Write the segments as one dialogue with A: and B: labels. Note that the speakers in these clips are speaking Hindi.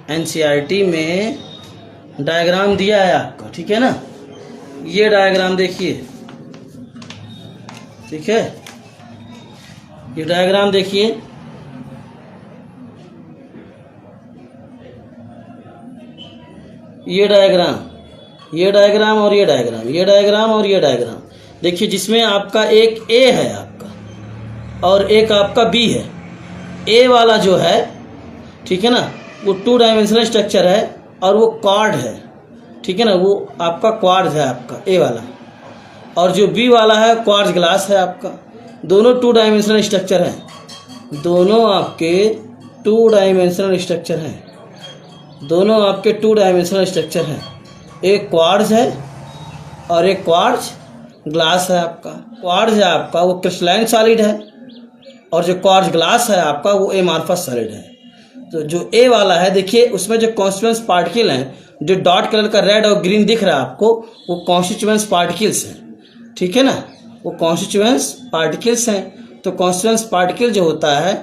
A: एनसीईआरटी में डायग्राम दिया है आपका, ठीक है ना। ये डायग्राम देखिए, ठीक है, ये डायग्राम देखिए, ये डायग्राम, ये डायग्राम और ये डायग्राम, ये डायग्राम और ये डायग्राम देखिए, जिसमें आपका एक ए है आपका और एक आपका बी है। ए वाला जो है, ठीक है ना, वो 2 डायमेंशनल स्ट्रक्चर है और वो क्वाड है, ठीक है ना, वो आपका क्वार्ट्ज है आपका ए वाला। और जो बी वाला है क्वार्ट्ज ग्लास है आपका। दोनों 2 डायमेंशनल स्ट्रक्चर हैं, दोनों आपके 2 डायमेंशनल स्ट्रक्चर हैं, दोनों आपके 2 डायमेंशनल स्ट्रक्चर हैं। एक क्वार्ट्ज है और एक क्वार्ट्ज ग्लास है आपका। क्वार्ट्ज है आपका वो क्रिस्टलाइन सॉलिड है और जो क्वार्ट्ज ग्लास है आपका वो एमार्फस सॉलिड है। तो जो ए वाला है देखिए, उसमें जो कॉन्स्टिट्यूएंट्स पार्टिकल हैं, जो डॉट कलर का रेड और ग्रीन दिख रहा है आपको, वो कॉन्स्टिट्यूएंट्स पार्टिकल्स हैं, ठीक है ना, वो कॉन्स्टिट्यूएंट्स पार्टिकल्स हैं। तो कॉन्स्टिट्यूएंट्स पार्टिकल जो होता है,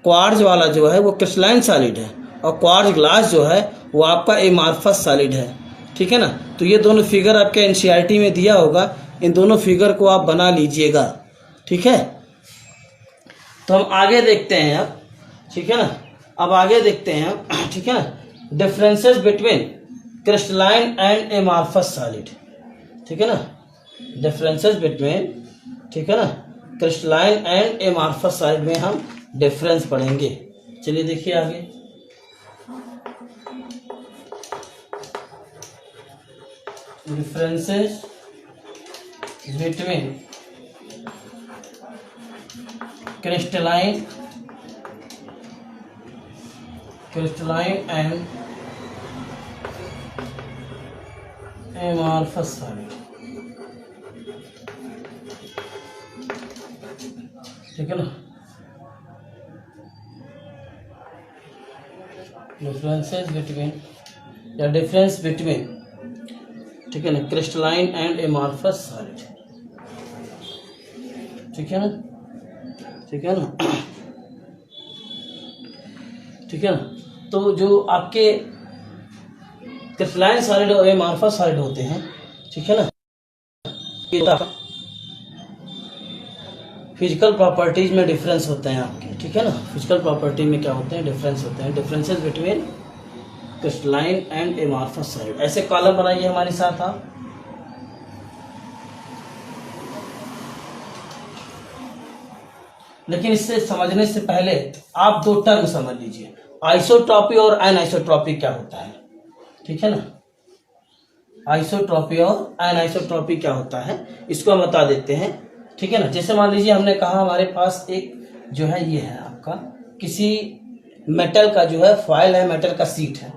A: क्वार्ट्ज वाला जो है वो क्रिस्टलाइन सॉलिड है और क्वार्ट्ज ग्लास जो है वो आपका एमार्फस सॉलिड है, ठीक है ना। तो ये दोनों फिगर आपके एनसीईआरटी में दिया होगा, इन दोनों फिगर को आप बना लीजिएगा, ठीक है। तो हम आगे देखते हैं अब, ठीक है ना, अब आगे देखते हैं, ठीक है ना, differences between crystalline and amorphous solid, ठीक है ना, डिफरेंसेस बिटवीन, ठीक है ना, क्रिस्टलाइन एंड एमार्फस सॉलिड में हम डिफरेंस पढ़ेंगे। चलिए देखिए आगे, differences between crystalline and amorphous solid, ठीक है ना। डिफरेंसेस बिटवीन या डिफरेंस बिटवीन, ठीक है ना, क्रिस्टलाइन एंड एमार्फस सॉलिड, ठीक है ना, ठीक है ना, ठीक है ना। तो जो आपके क्रिस्टलाइन सॉलिड और एमार्फस सॉलिड होते हैं, ठीक है ना, फिजिकल प्रॉपर्टीज में डिफरेंस होते हैं आपके, ठीक है ना। फिजिकल प्रॉपर्टी में क्या होते हैं, डिफरेंस होते हैं। Differences between crystalline and amorphous solid, ऐसे कॉलम बनाइए हमारे साथ आप। लेकिन इससे समझने से पहले आप 2 टर्म समझ लीजिए, आइसोट्रॉपी और एनाइसोट्रॉपी क्या होता है, ठीक है ना। आइसोट्रॉपी और एनाइसोट्रॉपी क्या होता है, इसको हम बता देते हैं, ठीक है ना। जैसे मान लीजिए हमने कहा हमारे पास एक जो है ये है आपका किसी मेटल का जो है फॉयल है, मेटल का सीट है,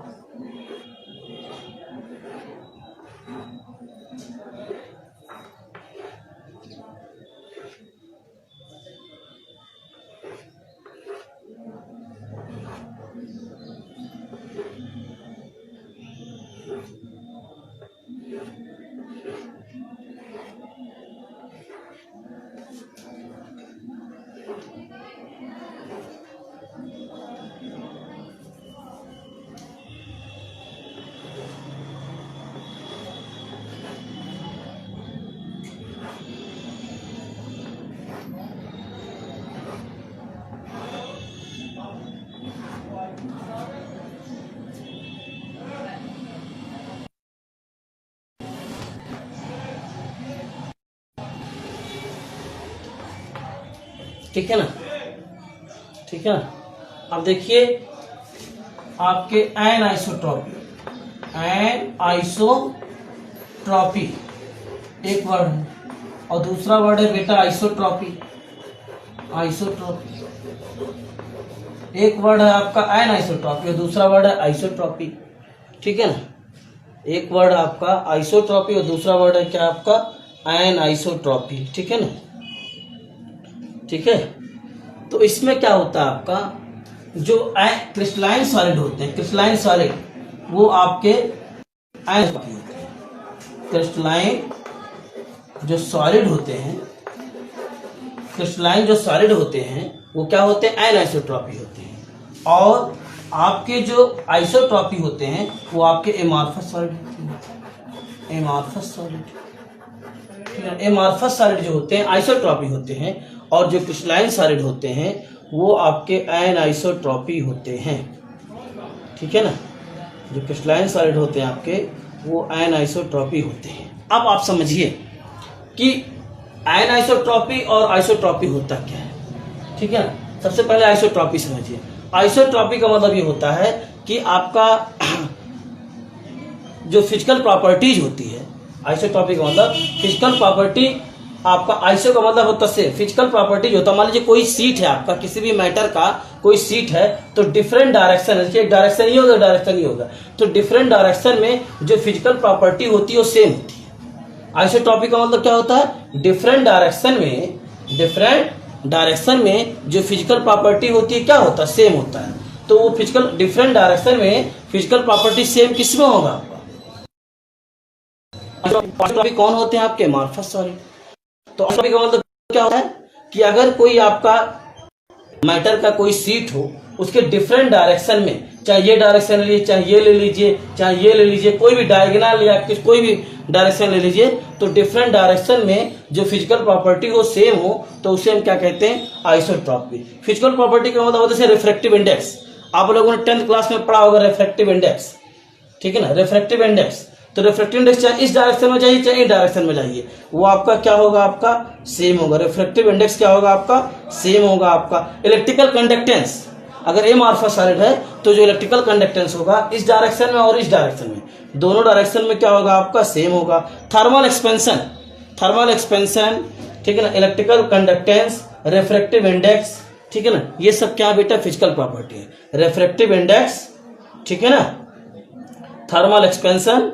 A: ठीक है ना, ठीक है ना। अब देखिए आपके एनाइसोट्रॉपी एक वर्ड है और दूसरा वर्ड है बेटा आइसोट्रॉपी। एक वर्ड है आपका एनाइसोट्रॉपी और दूसरा वर्ड है आइसोट्रॉपी, ठीक है ना। एक वर्ड आपका आइसोट्रॉपी और दूसरा वर्ड है क्या आपका एनाइसोट्रॉपी, ठीक है ना, ठीक है। तो इसमें क्या होता है आपका, जो क्रिस्टलाइन सॉलिड होते हैं, क्रिस्टलाइन सॉलिड वो आपके क्रिस्टलाइन जो सॉलिड होते हैं, क्रिस्टलाइन जो सॉलिड होते हैं वो क्या होते हैं, एनाइसोट्रॉपी होते हैं। और आपके जो आइसोट्रॉपी होते हैं वो आपके एमार्फस सॉलिड होते हैं, एमार्फस सॉलिड, ठीक है। एमार्फस सॉलिड जो होते हैं आइसोट्रॉपी होते हैं, और जो क्रिस्टलाइन सॉलिड होते हैं वो आपके एनाइसोट्रॉपी होते हैं, ठीक है ना। जो क्रिस्टलाइन सॉलिड होते हैं आपके वो एनाइसोट्रॉपी होते हैं। अब आप समझिए कि एनाइसोट्रॉपी और आइसोट्रॉपी होता क्या है, ठीक है ना। सबसे पहले आइसोट्रॉपी समझिए। आइसोट्रॉपी का मतलब ये होता है कि आपका जो फिजिकल प्रॉपर्टीज होती है, आइसोट्रॉपी का मतलब फिजिकल प्रॉपर्टी, आपका आइसो का मतलब होता है फिजिकल प्रॉपर्टीज होता है। मान लीजिए कोई सीट है आपका, किसी भी मैटर का कोई सीट है, तो डिफरेंट डायरेक्शन है, एक डायरेक्शन ही होगा, डायरेक्शन ही होगा, तो डिफरेंट डायरेक्शन में जो फिजिकल प्रॉपर्टी होती है वो सेम होती है। आइसोट्रॉपी का मतलब क्या होता है, डिफरेंट डायरेक्शन में जो फिजिकल प्रॉपर्टी होती है क्या होता है, सेम होता है। तो वो फिजिकल डिफरेंट डायरेक्शन में फिजिकल प्रॉपर्टी सेम किसमें होगा आपका, आइसोट्रॉपी कौन होते हैं आपके, एमार्फस सॉलिड। तो आइसोट्रॉपी का मतलब क्या होता है कि अगर कोई आपका मैटर का कोई सीट हो, उसके डिफरेंट डायरेक्शन में, चाहे ये डायरेक्शन ले लीजिए, चाहे ये ले लीजिए, चाहे ये ले लीजिए, कोई भी डायगोनल या कोई भी डायरेक्शन ले लीजिए, तो डिफरेंट डायरेक्शन में जो फिजिकल प्रॉपर्टी हो सेम हो, तो उसे हम क्या कहते हैं, आइसोट्रॉपी। फिजिकल प्रॉपर्टी का मतलब होता है रिफ्रैक्टिव इंडेक्स। आप लोगों ने 10th क्लास में पढ़ा होगा रिफ्रैक्टिव इंडेक्स, ठीक है ना, रिफ्रैक्टिव इंडेक्स। तो रिफ्रैक्टिव इंडेक्स चाहे इस डायरेक्शन में जाइए चाहे इस डायरेक्शन में जाइए, वो आपका क्या होगा, आपका सेम होगा। रिफ्रैक्टिव इंडेक्स क्या होगा आपका, सेम होगा आपका। इलेक्ट्रिकल कंडक्टेंस, अगर एमार्फस सॉलिड है तो जो इलेक्ट्रिकल कंडक्टेंस होगा इस डायरेक्शन में और इस डायरेक्शन में, दोनों डायरेक्शन में क्या होगा आपका, सेम होगा। थर्मल एक्सपेंशन, ठीक है ना, इलेक्ट्रिकल कंडक्टेंस, रिफ्रैक्टिव इंडेक्स, ठीक है ना, ये सब क्या बेटा फिजिकल प्रॉपर्टी है। रिफ्रैक्टिव इंडेक्स, ठीक है ना, थर्मल एक्सपेंशन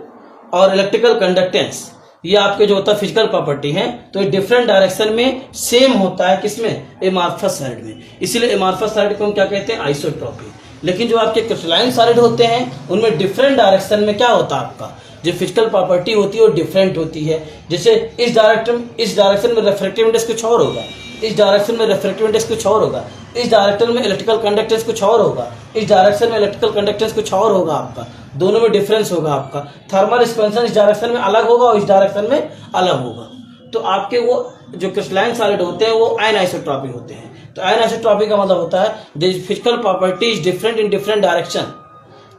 A: और इलेक्ट्रिकल कंडक्टेंस, ये आपके जो होता है फिजिकल प्रॉपर्टी है। तो ये डिफरेंट डायरेक्शन में सेम होता है, किसमें, एमार्फस सॉलिड में। इसीलिए एमार्फस सॉलिड को हम क्या कहते हैं, आइसोट्रॉपी। लेकिन जो आपके क्रिस्टलाइन सॉलिड होते हैं उनमें डिफरेंट डायरेक्शन में क्या होता है, आपका जो फिजिकल प्रॉपर्टी होती है वो डिफरेंट होती है। जैसे इस डायरेक्शन में रिफ्रैक्टिव इंडेक्स कुछ और होगा, इस डायरेक्शन में रिफ्रैक्टिव इंडेक्स कुछ और होगा, इस डायरेक्शन में इलेक्ट्रिकल कंडक्टेंस कुछ और होगा, इस डायरेक्शन में इलेक्ट्रिकल कंडक्टेंस कुछ और होगा आपका, दोनों में डिफरेंस होगा आपका। थर्मल एक्सपेंशन इस डायरेक्शन में अलग होगा और इस डायरेक्शन में अलग होगा। तो आपके वो जो क्रिस्टलाइन सॉलिड होते हैं वो एनाइसोट्रॉपी होते हैं। तो एनाइसोट्रॉपी का मतलब होता है the physical property is different in different direction,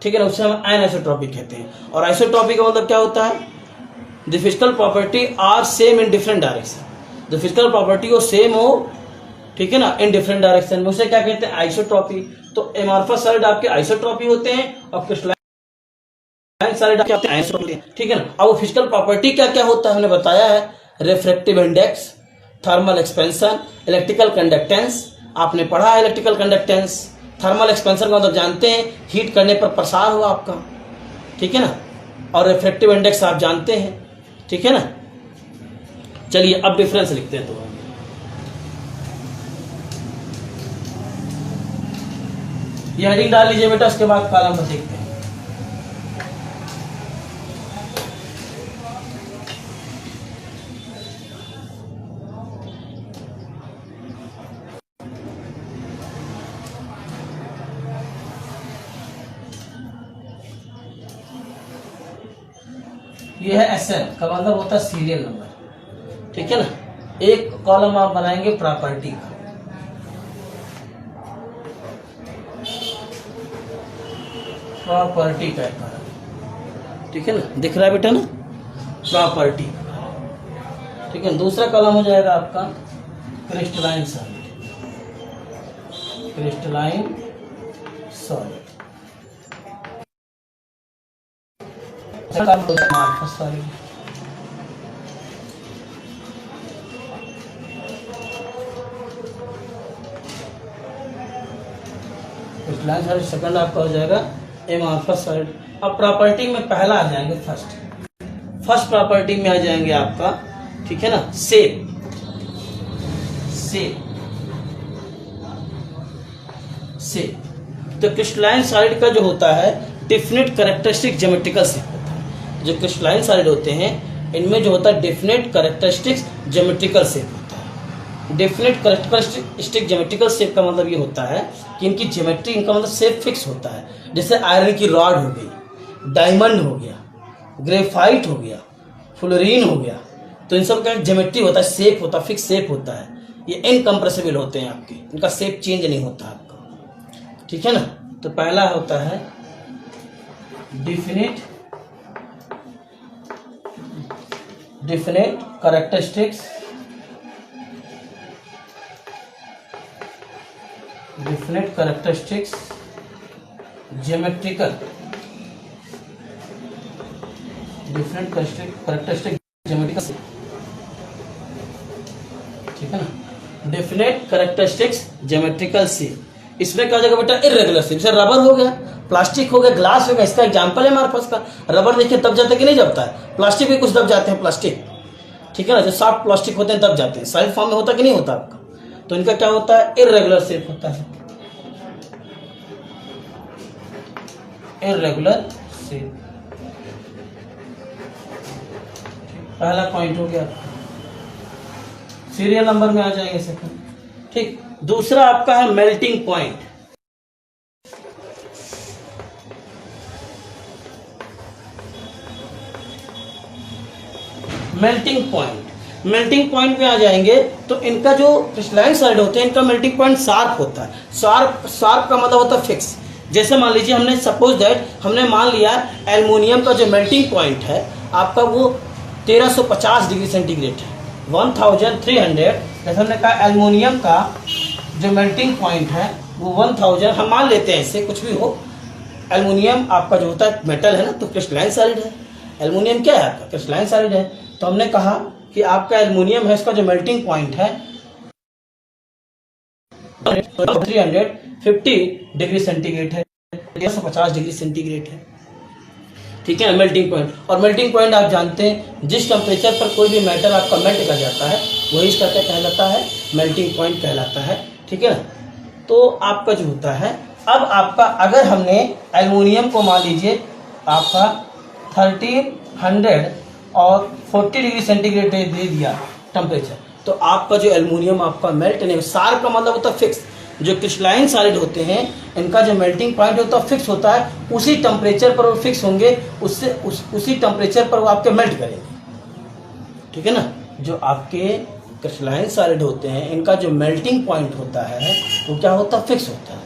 A: ठीक है ना, उसे हम एनाइसोट्रॉपी कहते हैं। और आइसोट्रॉपी का मतलब क्या होता है, the physical property are same in different direction, the physical property वो सेम हो, ठीक है ना, इन डिफरेंट डायरेक्शन में, उसे क्या कहते हैं, आइसोट्रॉपी। तो एमार्फस सॉलिड आपके आइसोट्रॉपी होते हैं और क्रिस्टलाइन सॉलिड आपके आइसोट्रॉपी, ठीक है ना। अब वो फिजिकल प्रॉपर्टी क्या क्या होता है हमने बताया है, refractive index, thermal expansion, electrical conductance, आपने पढ़ा है इलेक्ट्रिकल कंडक्टेंस। थर्मल एक्सपेंशन का मतलब जानते हैं, हीट करने पर प्रसार हुआ आपका, ठीक है ना। और रिफ्रैक्टिव इंडेक्स आप जानते हैं, ठीक है ना। चलिए अब डिफरेंस लिखते हैं। तो ये हेडिंग डाल लीजिए बेटा, उसके बाद कॉलम में देखते हैं। ये है SN का मतलब होता है सीरियल नंबर, ठीक है ना। एक कॉलम आप बनाएंगे प्रॉपर्टी का, प्रॉपर्टी का कॉलम, ठीक है ना, दिख रहा है बेटा ना, प्रॉपर्टी, ठीक है। दूसरा कॉलम हो जाएगा आपका crystalline solid, crystalline solid, amorphous solid, crystalline solid second आपका हो जाएगा एमार्फस सॉलिड। अब प्रॉपर्टी में पहला आ जाएंगे फर्स्ट प्रॉपर्टी में आ जाएंगे आपका, ठीक है ना, शेप। तो क्रिस्टलाइन सॉलिड का जो होता है डेफिनेट कैरेक्टरिस्टिक ज्योमेट्रिकल शेप होता है। जो क्रिस्टलाइन सॉलिड होते हैं इनमें जो होता है डेफिनेट कैरेक्टरिस्टिक्स ज्योमेट्रिकल शेप होता है, डेफिनेट करेक्टरिस्टिक ज्योमेट्रिकल शेप का मतलब ये होता है कि इनकी ज्योमेट्री, इनका मतलब शेप फिक्स होता है। जैसे आयरन की रॉड हो गई, डायमंड हो गया, ग्रेफाइट हो गया, फ्लोरीन हो गया, तो इन सब का ज्योमेट्री होता है, शेप होता है, फिक्स शेप होता है। ये इनकम्प्रेसिबल होते हैं आपके, इनका शेप चेंज नहीं होता आपका, ठीक है ना। तो पहला होता है definite characteristics, definite characteristics geometrical, definite characteristic geometrical, ठीक है ना। डेफिनेट कैरेक्टरिस्टिक्स ज्योमेट्रिकल शेप, इसमें क्या हो जाएगा बेटा, इर्रेगुलर शेप। जैसे रबर हो गया, प्लास्टिक हो गया, ग्लास हो गया, इसका एग्जांपल है हमारे पास का। रबर देखिए दब जाता है कि नहीं दबता है, प्लास्टिक भी कुछ दब जाते हैं, प्लास्टिक, ठीक है ना, जो सॉफ्ट प्लास्टिक होते हैं दब जाते हैं, सॉलिड फॉर्म में होता कि नहीं होता आपका। तो इनका क्या होता है, इर्रेगुलर शेप होता है, इर्रेगुलर शेप। पहला पॉइंट हो गया, सीरियल नंबर में आ जाएंगे सेकंड, ठीक। दूसरा आपका है मेल्टिंग पॉइंट। मेल्टिंग पॉइंट में आ जाएंगे तो इनका जो क्रिस्टलाइन साइड होते हैं, इनका मेल्टिंग पॉइंट शार्प होता है। शार्प का मतलब होता है फिक्स। जैसे मान लीजिए हमने सपोज दैट हमने मान लिया एल्युमिनियम का जो मेल्टिंग पॉइंट है आपका वो 1350 डिग्री सेंटीग्रेड है, 1300। जैसे हमने कहा एल्युमिनियम का जो मेल्टिंग पॉइंट है वो 1000, हम मान लेते हैं इससे कुछ भी हो। एल्युमिनियम आपका जो होता है मेटल है ना, तो क्रिस्टलाइन सॉलिड है। एल्युमिनियम क्या है आपका, क्रिस्टलाइन सॉलिड है। तो हमने कहा कि आपका एल्युमिनियम है, इसका जो मेल्टिंग पॉइंट है 350 डिग्री सेंटीग्रेड है, 350 डिग्री सेंटीग्रेड है, ठीक है, मेल्टिंग पॉइंट। और मेल्टिंग पॉइंट आप जानते हैं जिस टेम्परेचर पर कोई भी मेटल आपका मेल्ट कर जाता है वही इसका क्या कहलाता है, मेल्टिंग पॉइंट कहलाता है, ठीक है ना। तो आपका जो होता है, अब आपका अगर हमने एल्युमिनियम को मान लीजिए आपका 1300 और 40 डिग्री सेंटीग्रेड दे दिया टेम्परेचर, तो आपका जो एल्युमिनियम आपका मेल्ट नहीं, शार्प का मतलब होता है फिक्स। जो क्रिस्टलाइन सॉलिड होते हैं इनका जो मेल्टिंग पॉइंट होता है फिक्स होता है, उसी टेम्परेचर पर वो फिक्स होंगे, उससे उसी टेम्परेचर पर वो आपके मेल्ट करेंगे, ठीक है ना। जो आपके क्रिस्टलाइन सॉलिड होते हैं इनका जो मेल्टिंग पॉइंट होता है वो क्या होता है, फिक्स होता है।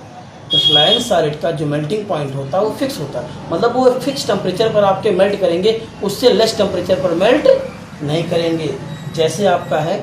A: क्रिस्टलाइन सॉलिड का जो मेल्टिंग पॉइंट होता है वो फिक्स होता है, मतलब वो फिक्स टेम्परेचर पर आपके मेल्ट करेंगे, उससे लेस टेम्परेचर पर मेल्ट नहीं करेंगे। जैसे आपका है,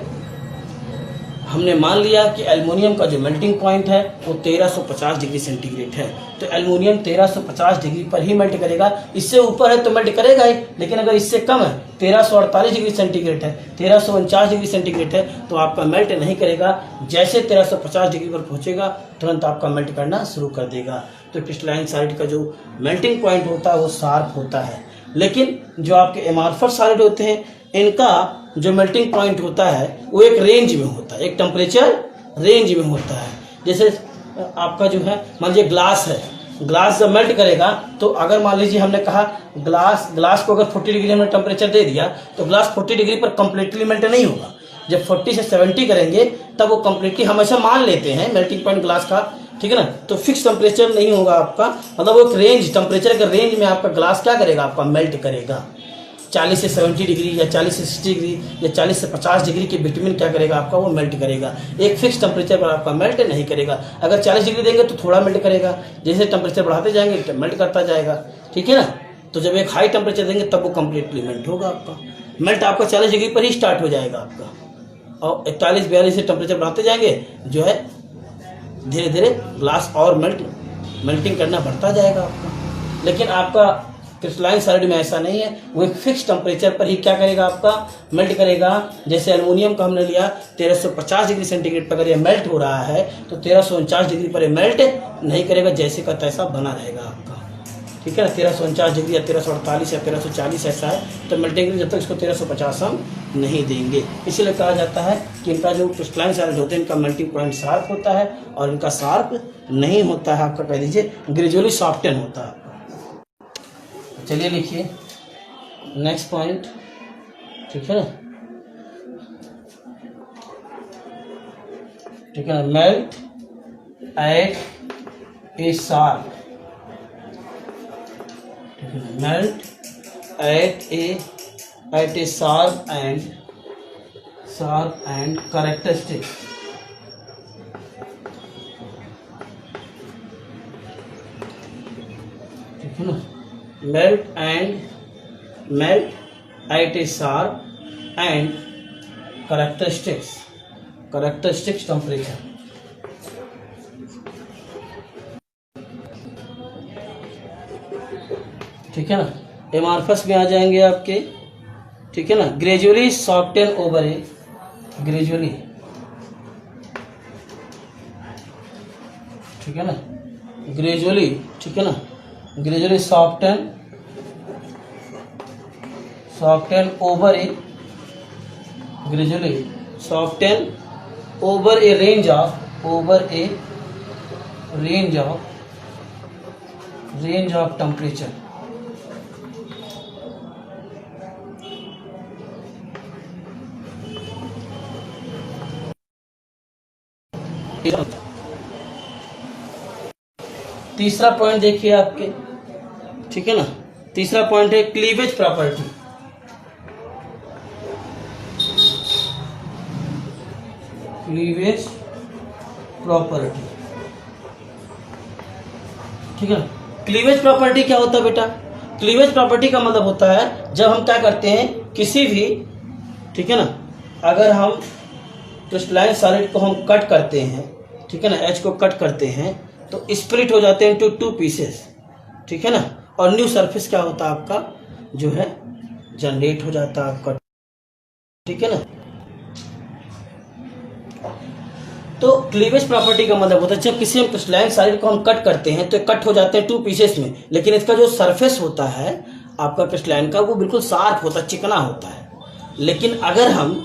A: हमने मान लिया कि एल्युमिनियम का जो मेल्टिंग पॉइंट है वो 1350 डिग्री सेंटीग्रेड है, तो एल्युमिनियम 1350 डिग्री पर ही मेल्ट करेगा। इससे ऊपर है तो मेल्ट करेगा ही, लेकिन अगर इससे कम है, 1348 डिग्री सेंटीग्रेड है, 1349 डिग्री सेंटीग्रेड है, तो आपका मेल्ट नहीं करेगा। जैसे 1350 डिग्री पर पहुंचेगा तुरंत आपका मेल्ट करना शुरू कर देगा। तो क्रिस्टलाइन सॉलिड का जो मेल्टिंग पॉइंट होता है वो शार्प होता है, लेकिन जो आपके एमार्फस सॉलिड होते हैं इनका जो मेल्टिंग पॉइंट होता है वो एक रेंज में होता है, एक टेम्परेचर रेंज में होता है। जैसे आपका जो है मान लीजिए ग्लास है, ग्लास जब मेल्ट करेगा तो अगर मान लीजिए हमने कहा ग्लास को अगर 40 डिग्री हमने टेम्परेचर दे दिया तो ग्लास 40 डिग्री पर कंप्लीटली मेल्ट नहीं होगा। जब 40 से 70 करेंगे तब वो कंप्लीटली, हम ऐसा मान लेते हैं मेल्टिंग पॉइंट ग्लास का, ठीक है ना। तो फिक्स टेम्परेचर नहीं होगा आपका, मतलब वो एक रेंज, टेम्परेचर के रेंज में आपका ग्लास क्या करेगा, आपका मेल्ट करेगा। 40 से 70 डिग्री या 40 से 60 डिग्री या 40 से 50 डिग्री के बिटवीन क्या करेगा आपका, वो मेल्ट करेगा। एक फिक्स टेम्परेचर पर आपका मेल्ट नहीं करेगा। अगर 40 डिग्री देंगे तो थोड़ा मेल्ट करेगा, जैसे टेम्परेचर बढ़ाते जाएंगे तो मेल्ट करता जाएगा, ठीक है ना। तो जब एक हाई टेम्परेचर देंगे तब वो कंप्लीटली मेल्ट होगा आपका। मेल्ट आपका 40 डिग्री पर ही स्टार्ट हो जाएगा आपका, और 41-42 से टेम्परेचर बढ़ाते जाएंगे जो है धीरे धीरे ग्लास और मेल्टिंग करना बढ़ता जाएगा आपका। लेकिन आपका क्रिस्टलाइन सॉलिड में ऐसा नहीं है, वो एक फिक्स टेम्परेचर पर ही क्या करेगा, आपका मेल्ट करेगा। जैसे एल्युमिनियम का हमने लिया 1350 डिग्री सेंटीग्रेड पर अगर ये मेल्ट हो रहा है तो 1349 डिग्री पर ये मेल्ट नहीं करेगा, जैसे का तैसा बना रहेगा आपका, ठीक है ना। 1349 डिग्री या 1348 या 1340 ऐसा है तो मेल्टिंग जब तक इसको 1350 हम नहीं देंगे। इसीलिए कहा जाता है कि इनका जो क्रिस्टलाइन सॉलिड होते हैं इनका मेल्टिंग पॉइंट शार्प होता है, और इनका शार्प नहीं होता है आपका, कह दीजिए ग्रेजुअली सॉफ्टन होता है। चलिए लिखिए नेक्स्ट पॉइंट, ठीक है। ठीक है ना, मेल्ट एट ए शार्प, ठीक है ना, melt eight A sharp and characteristic, ठीक है ना, melt eight A sharp and characteristics temperature, ठीक है ना। एमार्फस में आ जाएंगे आपके, ठीक है ना, ग्रेजुअली सॉफ्टन ओवर ए, ग्रेजुअली, ठीक है ना, ग्रेजुअली, ठीक है ना, gradually soften over A, gradually soften over a range of temperature, तीसरा पॉइंट देखिए आपके, ठीक है ना, तीसरा पॉइंट है क्लीवेज प्रॉपर्टी, क्लीवेज प्रॉपर्टी, ठीक है ना। क्लीवेज प्रॉपर्टी क्या होता है बेटा? क्लीवेज प्रॉपर्टी का मतलब होता है जब हम क्या करते हैं किसी भी, ठीक है ना, अगर हम क्रिस्टलाइन सॉलिड को हम कट करते हैं, ठीक है ना, एच को कट करते हैं तो स्प्लिट हो जाते हैं इनटू टू पीसेस, ठीक है ना, और न्यू सरफेस क्या होता है आपका जो है जनरेट हो जाता है आपका, ठीक है ना। तो क्लीवेज प्रॉपर्टी का मतलब होता है जब किसी हम क्रिस्टलाइन सॉलिड को हम कट करते हैं तो कट हो जाते हैं टू पीसेस में, लेकिन इसका जो सरफेस होता है आपका क्रिस्टलाइन का वो बिल्कुल शार्प होता है, चिकना होता है। लेकिन अगर हम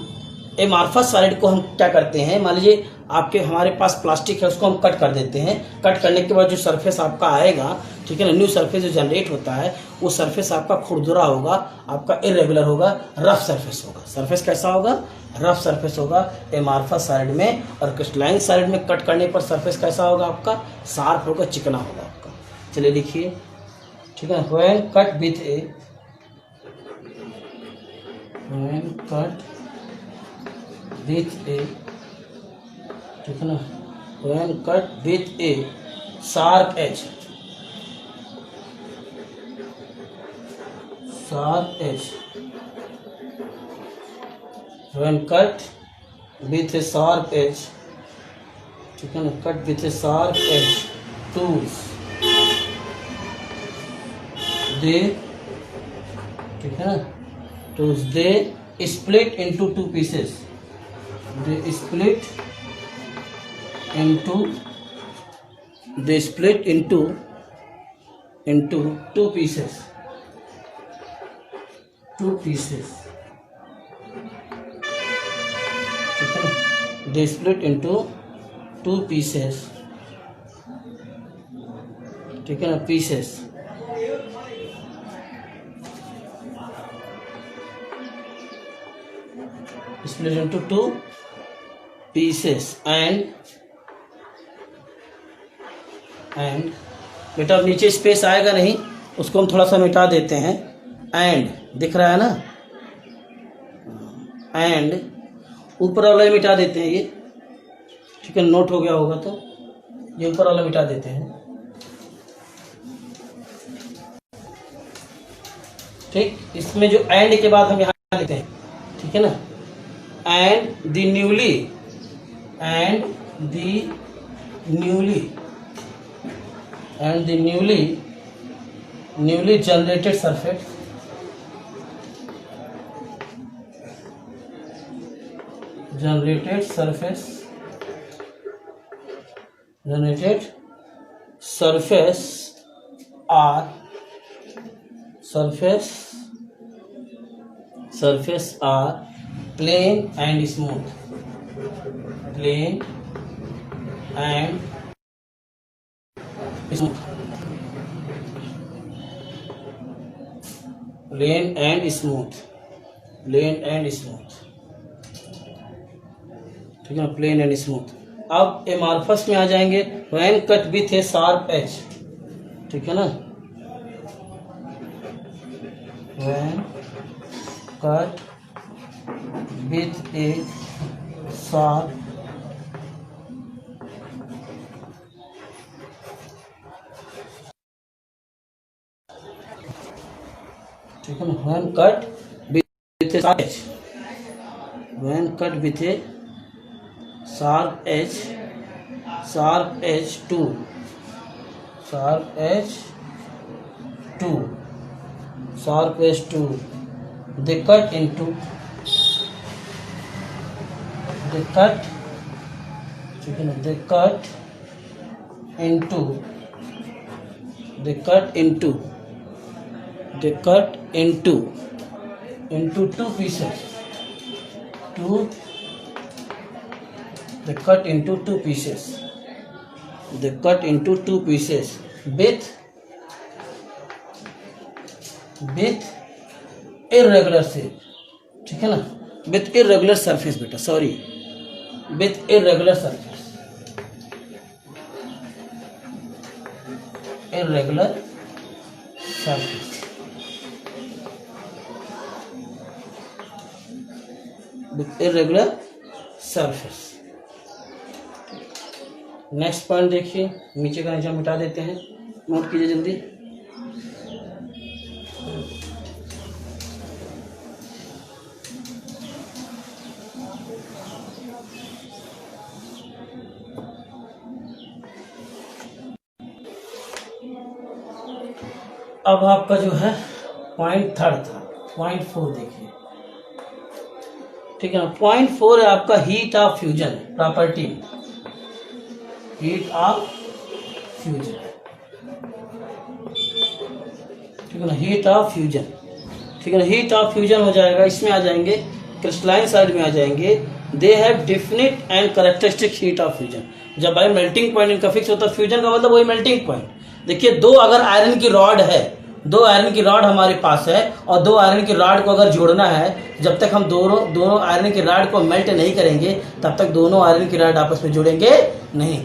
A: एमार्फस सॉलिड को हम क्या करते हैं, मान लीजिए आपके हमारे पास प्लास्टिक है उसको हम कट कर देते हैं, कट करने के बाद जो सरफेस आपका आएगा, ठीक है ना, न्यू सरफेस जो जनरेट होता है वो सरफेस आपका खुरदुरा होगा, आपका इरेगुलर होगा, रफ सरफेस होगा। सरफेस कैसा होगा? रफ सरफेस होगा एमार्फस सॉलिड में, और क्रिस्टलाइन सॉलिड में कट करने पर सरफेस कैसा होगा आपका? शार्प होगा, चिकना होगा आपका। चलिए लिखिए, ठीक है, when cut with a, when cut with a, ठीक है ना, when cut with a sharp edge, sharp edge, when cut with a sharp edge, ठीक है ना, cut with a sharp edge tools, they, ठीक है ना, tools they split into two pieces, they split into two pieces, they split into two pieces, ठीक है ना, pieces, split into two pieces and बेटा अब नीचे स्पेस आएगा नहीं, उसको हम थोड़ा सा मिटा देते हैं। एंड दिख रहा है ना, एंड ऊपर वाला मिटा देते हैं ये, ठीक है, नोट हो गया होगा तो ये ऊपर वाला मिटा देते हैं, ठीक। इसमें जो एंड के बाद हम यहाँ लेते हैं, ठीक है ना, and the newly generated surface, generated surface are plain and smooth, plain and smooth, plain and smooth, ठीक है ना, प्लेन एंड स्मूथ। अब एमार्फस में आ जाएंगे, when cut with a sharp edge, ठीक है ना, when cut with a sharp ठीक है ना, when cut with a sharp edge, when cut with a sharp edge, sharp edge too, sharp edge too, sharp edge too, they cut into, they cut, ठीक है ना, they cut into, they cut into, they cut into two pieces, two, they cut into two pieces, they cut into two pieces with irregular shape, ठीक है ना, with irregular surface बेटा, sorry, with irregular surface, irregular surface, with irregular surface। Next point देखिए, नीचे का निशान मिटा देते हैं, नोट कीजिए जल्दी। अब आपका जो है पॉइंट थर्ड था, पॉइंट 4 देखिए, ठीक है ना। पॉइंट 4 है आपका heat of fusion property, heat of fusion, ठीक है ना, हीट ऑफ फ्यूजन, ठीक है ना। हीट ऑफ फ्यूजन हो जाएगा, इसमें आ जाएंगे क्रिस्टलाइन साइड में आ जाएंगे, they have definite and characteristic heat of fusion. जब भाई मेल्टिंग पॉइंट इनका फिक्स होता है, फ्यूजन का मतलब वही मेल्टिंग पॉइंट। देखिए, दो अगर आयरन की रॉड है, दो आयरन की रॉड हमारे पास है, और दो आयरन की रॉड को अगर जोड़ना है, जब तक हम दोनों आयरन की रॉड को मेल्ट नहीं करेंगे, तब तक दोनों आयरन की रॉड आपस में जुड़ेंगे नहीं।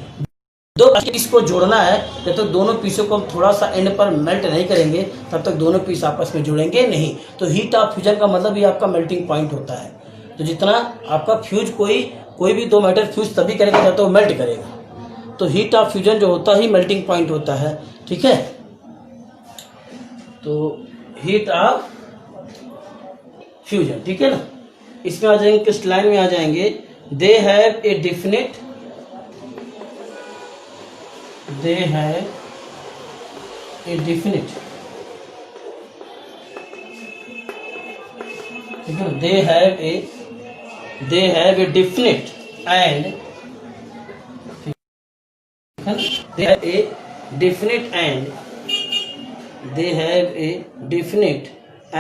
A: दो पीस को जोड़ना है, जब तक दोनों पीसों को हम थोड़ा सा एंड पर मेल्ट नहीं करेंगे, तब तक दोनों पीस आपस में जुड़ेंगे नहीं। तो हीट ऑफ फ्यूजन का मतलब ये आपका मेल्टिंग पॉइंट होता है। तो जितना आपका फ्यूज कोई भी दो मैटर फ्यूज तभी करेगा जब तक वो मेल्ट करेगा। तो हीट ऑफ फ्यूजन जो होता ही मेल्टिंग पॉइंट होता है, ठीक है। तो हीट ऑफ फ्यूजन, ठीक है ना। इसमें आ जाएंगे, क्रिस्टलाइन में आ जाएंगे, they have a definite, they have a definite, ठीक है, they have a definite and, they have a definite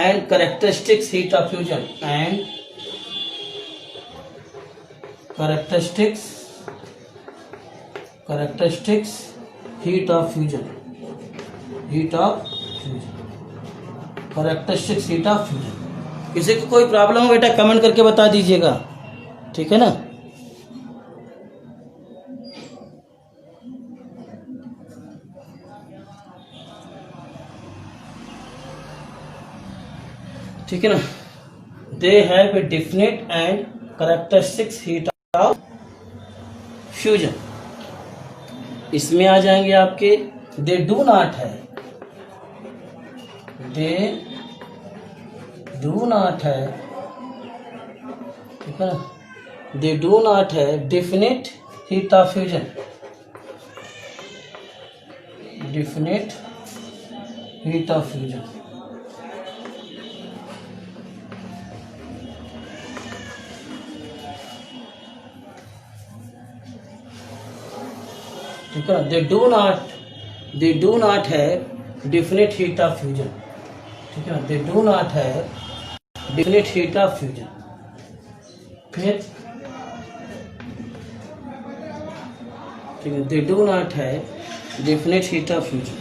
A: and characteristics heat of fusion and characteristics heat of fusion, characteristics heat of fusion। किसी को कोई प्रॉब्लम हो बेटा कमेंट करके बता दीजिएगा, ठीक है ना। ठीक है ना। They have a definite and characteristics heat of fusion. इसमें आ जाएंगे आपके, दे डू नॉट है, दे डू नॉट है, ठीक है ना, दे डू नॉट है definite heat of fusion, definite heat of fusion. ठीक है, they do not have definite heat of fusion, ठीक है, they do not have definite heat of fusion. फिर ठीक है, they do not have definite heat of fusion,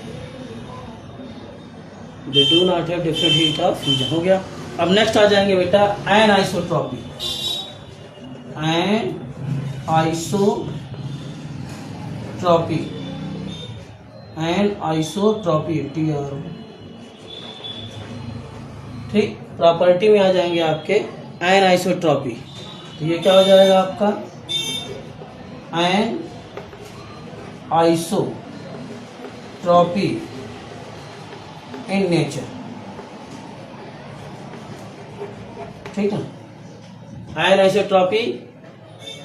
A: they do not have definite heat of fusion हो गया। अब नेक्स्ट आ जाएंगे बेटा anisotropy, anisotropy, isotropy, anisotropy TR, ठीक। प्रॉपर्टी में आ जाएंगे आपके एन आइसोट्रॉपी, तो ये क्या हो जाएगा आपका एन आइसोट्रॉपी इन नेचर, ठीक है। एन आइसोट्रॉपी,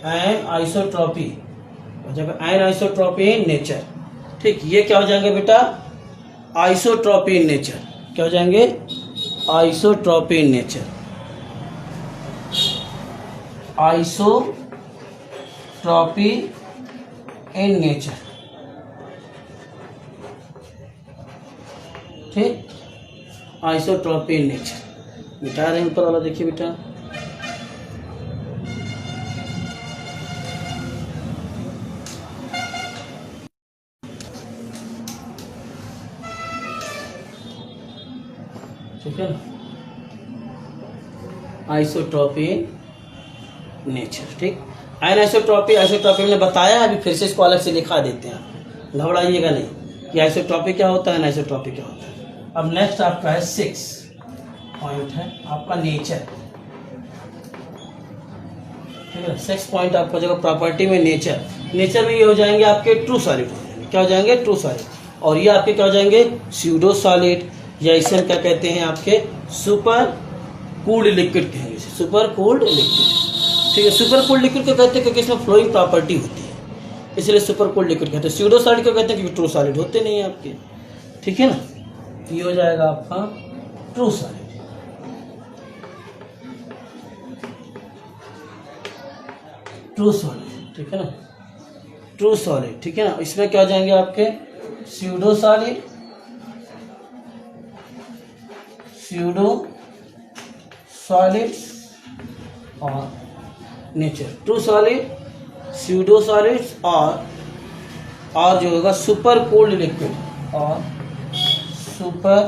A: एन आइसोट्रॉपी हो जाएगा एन आइसोट्रॉपी इन नेचर, ठीक। ये क्या हो जाएंगे बेटा आइसोट्रॉपी इन नेचर, क्या हो जाएंगे isotropy in nature, isotropy in nature, ठीक। आइसोट्रॉपी इन नेचर मिटा रहे हैं ऊपर वाला, देखिए बेटा ठीक है ना, आइसोट्रॉपी इन नेचर, ठीक। आइसोट्रॉपी, आइसोट्रॉपी मैंने बताया, अभी फिर से इसको अलग से लिखा देते हैं, घबराइएगा नहीं कि आइसोट्रॉपी क्या होता है, आइसोट्रॉपी क्या होता है। अब नेक्स्ट आपका है 6 पॉइंट है आपका नेचर, ठीक है। 6 पॉइंट आपका जगह प्रॉपर्टी में नेचर, नेचर में ये हो जाएंगे आपके ट्रू सॉलिड, क्या हो जाएंगे ट्रू सॉलिड, और ये आपके क्या हो जाएंगे स्यूडो सॉलिड, या इसे हम क्या कहते हैं आपके सुपर कूल्ड लिक्विड कहेंगे, सुपर कूल्ड लिक्विड, ठीक है। सुपर कूल्ड लिक्विड को कहते हैं क्योंकि इसमें फ्लोइंग प्रॉपर्टी होती है, इसलिए सुपर कूल्ड लिक्विड कहते हैं। स्यूडो सॉलिड को कहते हैं क्योंकि ट्रू सॉलिड होते नहीं है आपके, ठीक है ना। तो ये हो जाएगा आपका ट्रू सॉलिड, ट्रू सॉलिड, ठीक है ना, ट्रू सॉलिड, ठीक है ना। इसमें क्या हो जाएंगे आपके स्यूडो सॉलिड, स्यूडो सॉलिड्स और nature, true solid, pseudo solids और जो होगा सुपर कूल्ड लिक्विड, और सुपर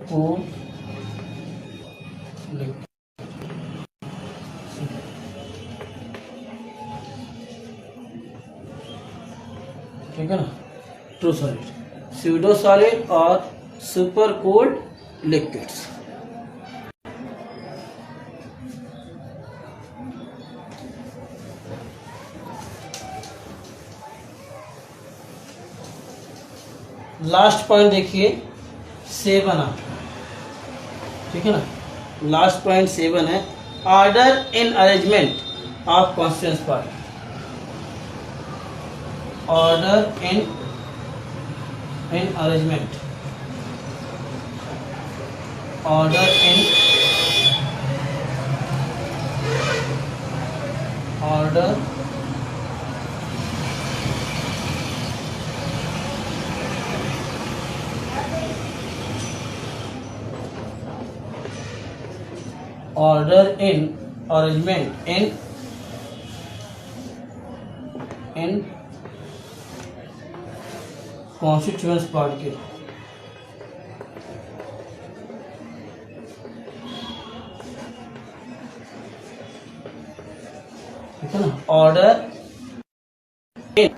A: कूल्ड लिक्विड, ठीक है ना। ट्रू सॉलिड, स्यूडो सॉलिड और super cooled liquids, last point देखिए 7 आता है, ठीक है ना। लास्ट पॉइंट 7 है order in arrangement of constituent part, order in arrangement, order in order order in arrangement in constituents part के, ठीक है ना। ऑर्डर इन,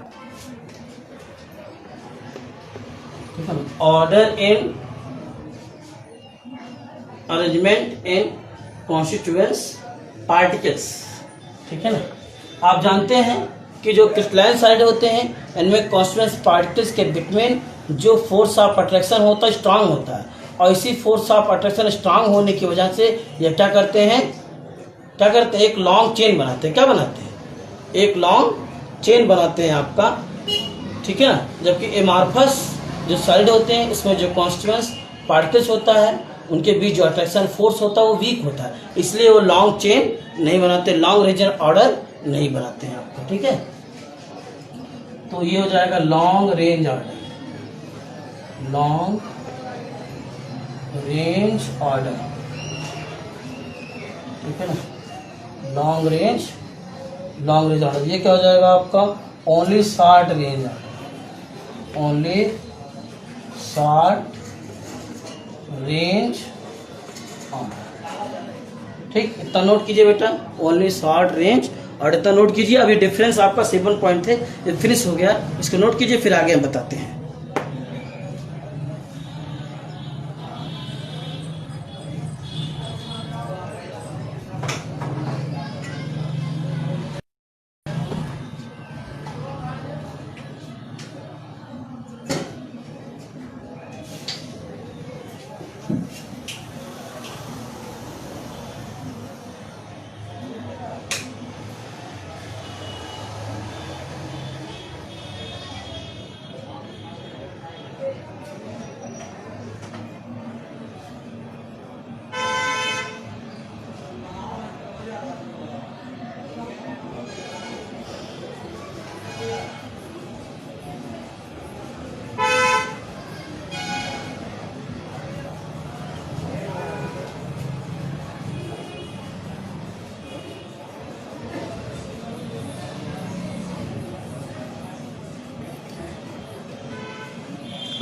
A: ठीक है ना, order in arrangement in constituents particles, ठीक है ना। आप जानते हैं कि जो क्रिस्टलाइन साइड होते हैं इनमें कॉन्स्टिट्यूएंट्स पार्टिकल्स के बिटवीन जो फोर्स ऑफ अट्रैक्शन होता है स्ट्रांग होता है, और इसी फोर्स ऑफ अट्रैक्शन स्ट्रांग होने की वजह से ये क्या करते हैं एक लॉन्ग चेन बनाते हैं, क्या बनाते हैं एक लॉन्ग चेन बनाते हैं आपका, ठीक है ना। जबकि एमार्फस जो साइड होते हैं इसमें जो कॉन्स्टिट्यूएंट्स पार्टिकल्स होता है उनके बीच जो अट्रैक्शन फोर्स होता है वो वीक होता है, इसलिए वो लॉन्ग चेन नहीं बनाते, लॉन्ग रेंज ऑर्डर नहीं बनाते हैं आपको, ठीक है। तो ये हो जाएगा long range order, long range order, ठीक है ना, लॉन्ग रेंज ऑर्डर। ये क्या हो जाएगा आपका only short range order, only short range order, ठीक। इतना नोट कीजिए बेटा, ओनली शॉर्ट रेंज और इतना नोट कीजिए। अब ये डिफरेंस आपका 7 पॉइंट थे, ये फिनिश हो गया, इसको नोट कीजिए, फिर आगे हम बताते हैं।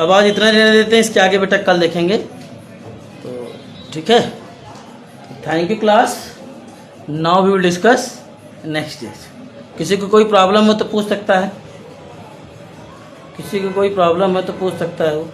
A: अब आज इतना रहने देते हैं, इसके आगे बेटा कल देखेंगे। तो ठीक है, thank you class. Now we will discuss next day. किसी को कोई प्रॉब्लम हो तो पूछ सकता है, किसी को कोई प्रॉब्लम है तो पूछ सकता है वो।